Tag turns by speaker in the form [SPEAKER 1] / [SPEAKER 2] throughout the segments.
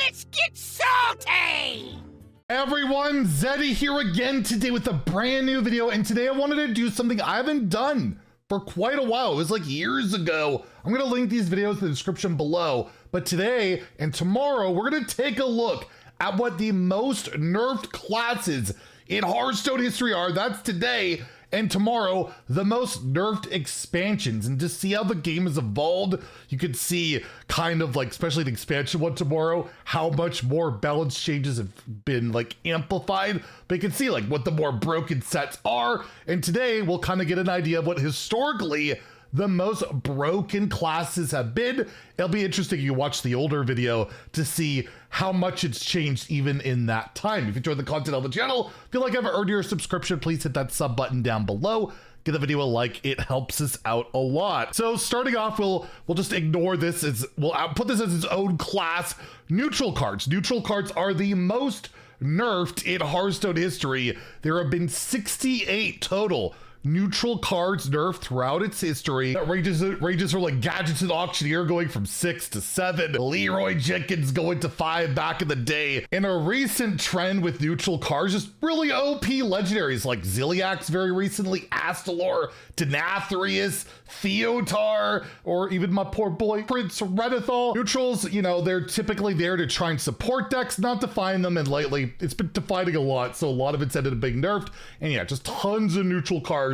[SPEAKER 1] Let's get salty!
[SPEAKER 2] Everyone, Zeddy here again today with a brand new video, and today I wanted to do something I haven't done for quite a while. It was like years ago. I'm gonna link these videos in the description below, but today and tomorrow we're gonna take a look at what the most nerfed classes in Hearthstone history are. That's today. And tomorrow, the most nerfed expansions. And to see how the game has evolved, you could see kind of like, especially the expansion one tomorrow, how much more balance changes have been like amplified. But you can see like what the more broken sets are. And today we'll kind of get an idea of what historically the most broken classes have been. It'll be interesting if you watch the older video to see how much it's changed even in that time. If you enjoy the content on the channel, feel like I've earned your subscription, please hit that sub button down below. Give the video a like, it helps us out a lot. So starting off, we'll just ignore this, we'll put this as its own class. Neutral cards. Neutral cards are the most nerfed in Hearthstone history. There have been 68 total neutral cards nerfed throughout its history. That ranges from like Gadgets and Auctioneer going from 6 to 7, Leroy Jenkins going to 5 back in the day. In a recent trend with neutral cards, just really OP legendaries like Ziliax very recently, Astalor, Denathrius, Theotar, or even my poor boy Prince Renethal. Neutrals, you know, they're typically there to try and support decks, not define them, and lately it's been defining a lot, so a lot of it's ended up being nerfed. And yeah, just tons of neutral cards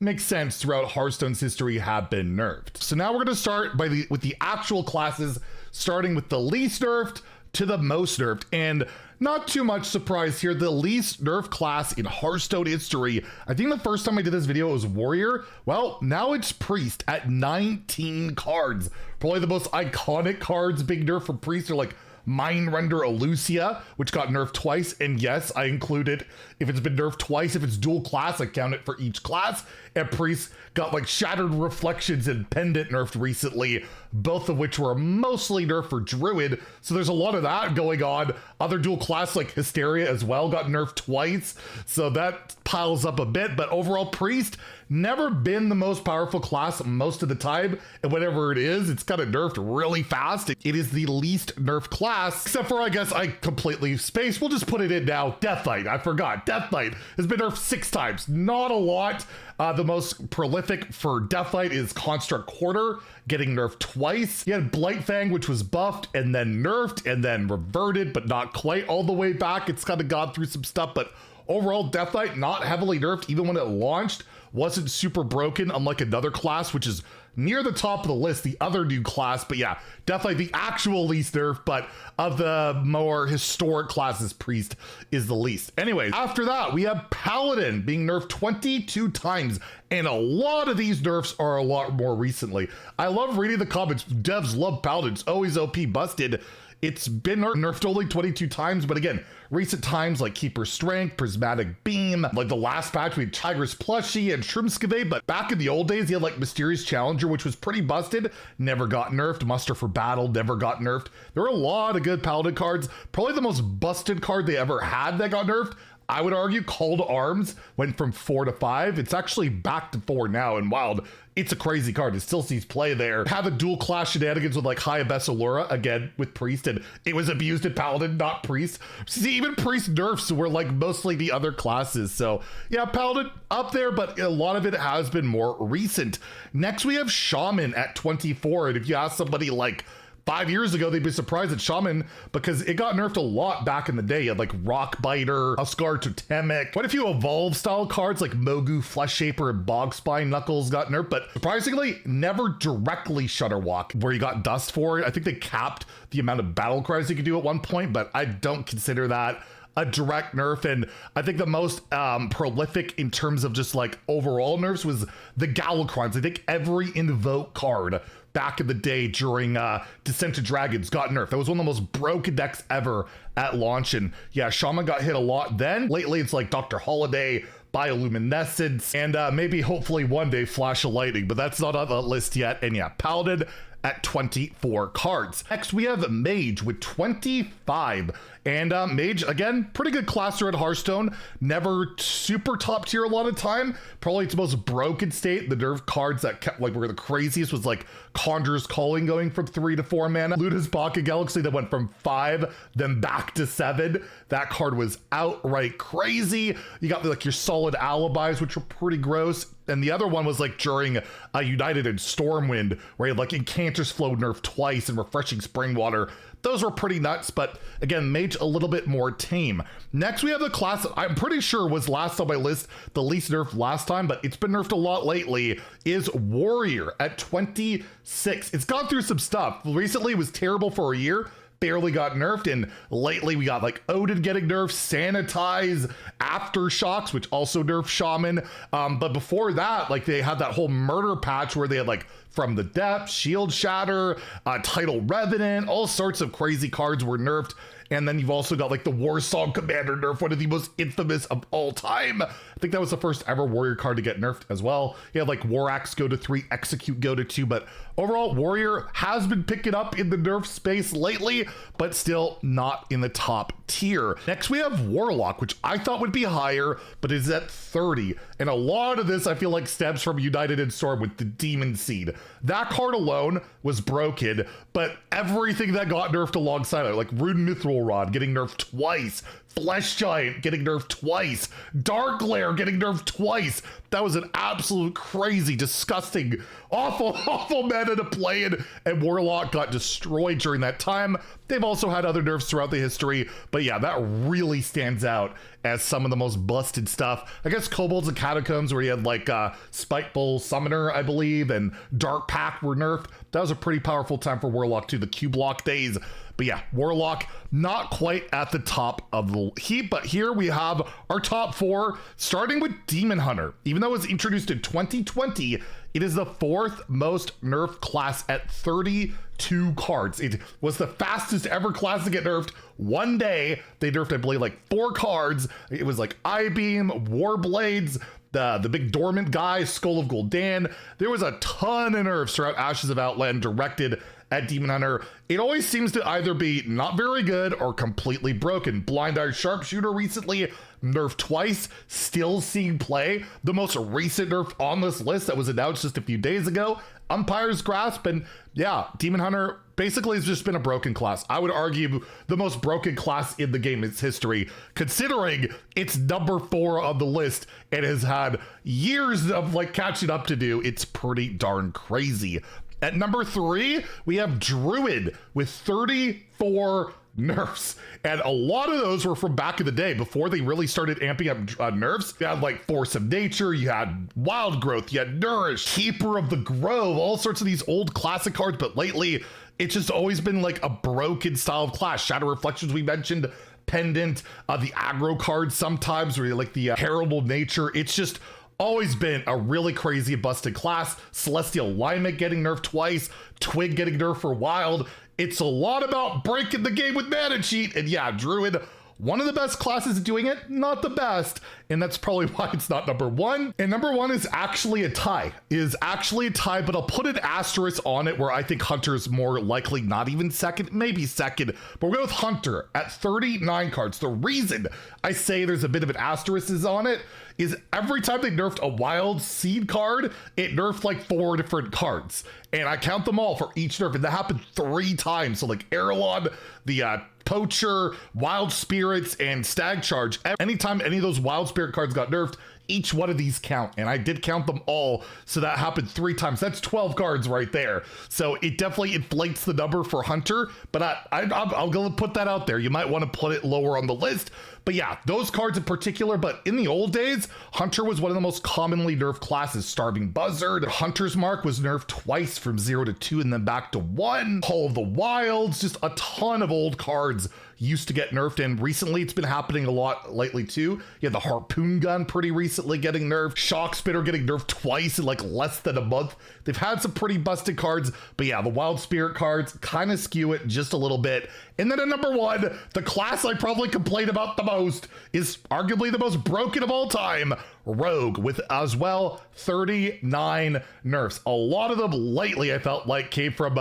[SPEAKER 2] makes sense throughout Hearthstone's history have been nerfed. So now we're going to start with the actual classes, starting with the least nerfed to the most nerfed. And not too much surprise here, the least nerfed class in Hearthstone history. I think the first time I did this video it was Warrior. Well, now it's Priest at 19 cards. Probably the most iconic cards being nerfed for Priest are like Mindrender Elusia, which got nerfed twice, and yes, I included if it's been nerfed twice, if it's dual class, I count it for each class. And Priest got like Shattered Reflections and Pendant nerfed recently, both of which were mostly nerfed for Druid, so there's a lot of that going on. Other dual class like Hysteria as well got nerfed twice, so that piles up a bit, but overall Priest never been the most powerful class most of the time, and whenever it is, it's kind of nerfed really fast. It is the least nerfed class, except for, I guess I completely spaced. We'll just put it in now. Death Knight, I forgot. Death Knight has been nerfed 6 times, not a lot. The most prolific for Death Knight is Construct Quarter, getting nerfed twice. You had Blightfang, which was buffed and then nerfed and then reverted, but not quite all the way back. It's kind of gone through some stuff, but overall, Death Knight not heavily nerfed even when it launched. Wasn't super broken, unlike another class, which is near the top of the list, the other new class. But yeah, definitely the actual least nerf, but of the more historic classes, Priest is the least. Anyway, after that, we have Paladin being nerfed 22 times, and a lot of these nerfs are a lot more recently. I love reading the comments. Devs love Paladin. It's always OP busted. It's been nerfed only 22 times, but again, recent times like Keeper Strength, Prismatic Beam, like the last patch we had Tigress Plushie and Shrimpskave, but back in the old days, you had like Mysterious Challenger, which was pretty busted, never got nerfed. Muster for Battle never got nerfed. There were a lot of good Paladin cards. Probably the most busted card they ever had that got nerfed, I would argue, Call to Arms, went from 4 to 5. It's actually back to 4 now in Wild. It's a crazy card. It still sees play there. Have a dual class shenanigans with like Hyabess Allura, again, with Priest, and it was abused at Paladin, not Priest. See, even Priest nerfs were like mostly the other classes. So yeah, Paladin up there, but a lot of it has been more recent. Next, we have Shaman at 24. And if you ask somebody like 5 years ago, they'd be surprised at Shaman because it got nerfed a lot back in the day. You had like Rockbiter, Huskar Totemic. Quite a few evolved style cards like Mogu, Flesh Shaper, and Bogspine Knuckles got nerfed, but surprisingly, never directly Shutterwalk, where you got dust for it. I think they capped the amount of battle cries you could do at one point, but I don't consider that a direct nerf. And I think the most prolific in terms of just like overall nerfs was the Galakrons. I think every Invoke card back in the day during Descent to Dragons got nerfed. That was one of the most broken decks ever at launch. And yeah, Shaman got hit a lot then. Lately, it's like Dr. Holiday, Bioluminescence, and maybe hopefully one day Flash of Lightning, but that's not on the list yet. And yeah, Paladin at 24 cards. Next, we have Mage with 25. And Mage, again, pretty good class throughout Hearthstone. Never super top tier a lot of time. Probably its most broken state. The nerf cards that kept, like, were the craziest was like Conjurer's Calling going from 3 to 4 mana. Luda's Pocket Galaxy that went from 5, then back to 7. That card was outright crazy. You got like your solid alibis, which were pretty gross. And the other one was like during United and Stormwind, where you had like Incanter's Flow nerfed twice and Refreshing Spring Water. Those were pretty nuts, but again, Mage a little bit more tame. Next, we have the class that I'm pretty sure was last on my list, the least nerfed last time, but it's been nerfed a lot lately, is Warrior at 26. It's gone through some stuff. Recently, it was terrible for a year. Barely got nerfed, and lately we got like Odin getting nerfed, Sanitize, Aftershocks, which also nerfed Shaman. But before that, like they had that whole murder patch where they had like From the Depths, Shield Shatter, Tidal Revenant, all sorts of crazy cards were nerfed. And then you've also got like the Warsong Commander nerf, one of the most infamous of all time. I think that was the first ever Warrior card to get nerfed as well. You had like War Axe go to 3, Execute go to 2, but overall Warrior has been picking up in the nerf space lately, but still not in the top tier. Next we have Warlock, which I thought would be higher, but is at 30. And a lot of this I feel like stems from United and Storm with the Demon Seed. That card alone was broken, but everything that got nerfed alongside it, like Rune Mithril Rod getting nerfed twice, Flesh Giant getting nerfed twice, Dark Glare getting nerfed twice. That was an absolute crazy, disgusting, awful meta to play in, and Warlock got destroyed during that time. They've also had other nerfs throughout the history, but yeah, that really stands out as some of the most busted stuff. I guess Kobolds and Catacombs, where you had like Spiteful Summoner, I believe, and Dark Pact were nerfed. That was a pretty powerful time for Warlock too, the Q-Block days. But yeah, Warlock not quite at the top of the heap, but here we have our top 4, starting with Demon Hunter. Even though it was introduced in 2020, it is the 4th most nerfed class at 32 cards. It was the fastest ever class to get nerfed. One day, they nerfed, I believe, like 4 cards. It was like Eye-Beam, Warblades, the big dormant guy, Skull of Gul'dan. There was a ton of nerfs throughout Ashes of Outland directed at Demon Hunter. It always seems to either be not very good or completely broken. Blind Eye Sharpshooter recently nerfed twice, still seeing play. The most recent nerf on this list that was announced just a few days ago, Umpire's Grasp. And yeah, Demon Hunter basically has just been a broken class. I would argue the most broken class in the game's history, considering it's number 4 on the list and has had years of like catching up to do. It's pretty darn crazy. At number 3, we have Druid with 34 nerfs, and a lot of those were from back in the day before they really started amping up nerfs. You had like Force of Nature, you had Wild Growth, you had Nourish, Keeper of the Grove, all sorts of these old classic cards, but lately it's just always been like a broken style of class. Shadow Reflections we mentioned, Pendant, the aggro cards sometimes, where you like the Heralded Nature. It's just always been a really crazy busted class. Celestial Alignment getting nerfed twice, Twig getting nerfed for Wild. It's a lot about breaking the game with Mana Cheat, and yeah, Druid, one of the best classes at doing it, not the best, and that's probably why it's not number 1. And number 1 is actually a tie. But I'll put an asterisk on it where I think Hunter is more likely not even second, maybe second, but we'll go with Hunter at 39 cards. The reason I say there's a bit of an asterisk is on it is every time they nerfed a Wild Seed card, it nerfed like 4 different cards. And I count them all for each nerf, and that happened 3 times. So like Erelon, the Poacher, Wild Spirits, and Stag Charge. Anytime any of those Wild Spirit cards got nerfed, each one of these count, and I did count them all, so that happened 3 times. That's 12 cards right there. So it definitely inflates the number for Hunter, but I'll go put that out there. You might want to put it lower on the list. But yeah, those cards in particular. But in the old days, Hunter was one of the most commonly nerfed classes. Starving Buzzard, Hunter's Mark was nerfed twice from 0 to 2 and then back to 1. Call of the Wilds, just a ton of old cards used to get nerfed, and recently it's been happening a lot lately too. You had the Harpoon Gun pretty recently. recently getting nerfed. Shock Spitter getting nerfed twice in like less than a month. They've had some pretty busted cards, but yeah, the Wild Spirit cards kind of skew it just a little bit. And then at number 1, the class I probably complain about the most is arguably the most broken of all time, Rogue, with as well 39 nerfs. A lot of them lately I felt like came from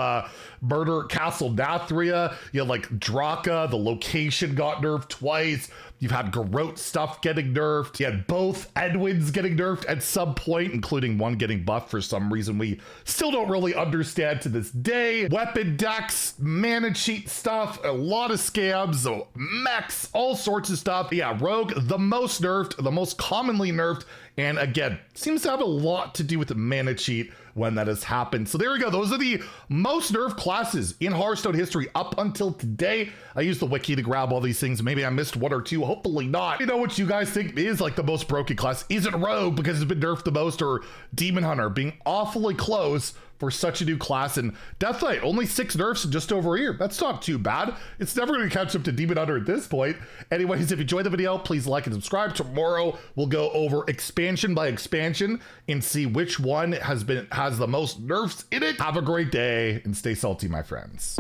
[SPEAKER 2] Murder Castle Nathria. You had like Draka, the location got nerfed twice. You've had Garrote stuff getting nerfed. You had both Edwins getting nerfed at some point, including one getting buffed for some reason we still don't really understand to this day. Weapon decks, mana cheat stuff, a lot of scams, mechs, all sorts of stuff. Yeah, Rogue, the most nerfed, the most commonly nerfed, and again, seems to have a lot to do with the mana cheat when that has happened. So there we go. Those are the most nerfed classes in Hearthstone history up until today. I used the wiki to grab all these things. Maybe I missed one or two, hopefully not. You know what you guys think is like the most broken class? Is it Rogue because it's been nerfed the most, or Demon Hunter being awfully close for such a new class? And Death Knight, only 6 nerfs in just over a year. That's not too bad. It's never going to catch up to Demon Hunter at this point. Anyways, if you enjoyed the video, please like and subscribe. Tomorrow we'll go over expansion by expansion and see which one has the most nerfs in it. Have a great day and stay salty, my friends.